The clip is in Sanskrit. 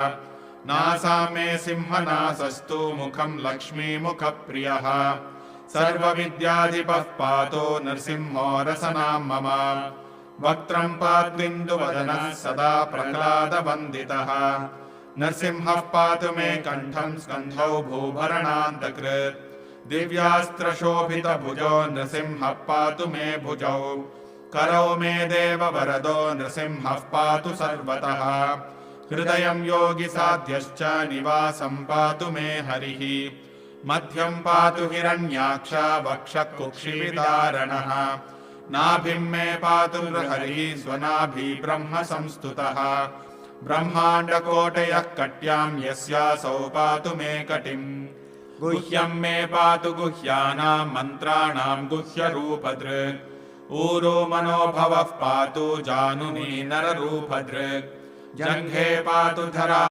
नासा मे सिंहनासस्तु मुखं लक्ष्मीमुखप्रियः सर्वविद्याधिपः पातो नृसिंहो रसनां मम वक्त्रं पात्विन्दुवदनः सदा प्रह्लादवन्दितः नृसिंहः पातु मे कण्ठं स्कन्धौ भूभरणान्तकृत् दिव्यास्त्रशोभितभुजो नृसिंहः पातु मे भुजौ करौ मे देववरदो नृसिंहः पातु सर्वतः हृदयं योगिसाध्यश्च निवासं पातु मे हरिः मध्यं पातु हिरण्याक्ष वक्षः कुक्षिविदारणः नाभिं मे पातु नृहरिः स्वनाभि ब्रह्म संस्तुतः ब्रह्माण्डकोटयः कट्यां यस्यासौ पातु मे कटिम् गुह्यं मे पातु गुह्यानां मन्त्राणां गुह्यरूपदृक् ऊरो मनोभवः पातु जानुनी नररूपदृक् जङ्घे पातु धरा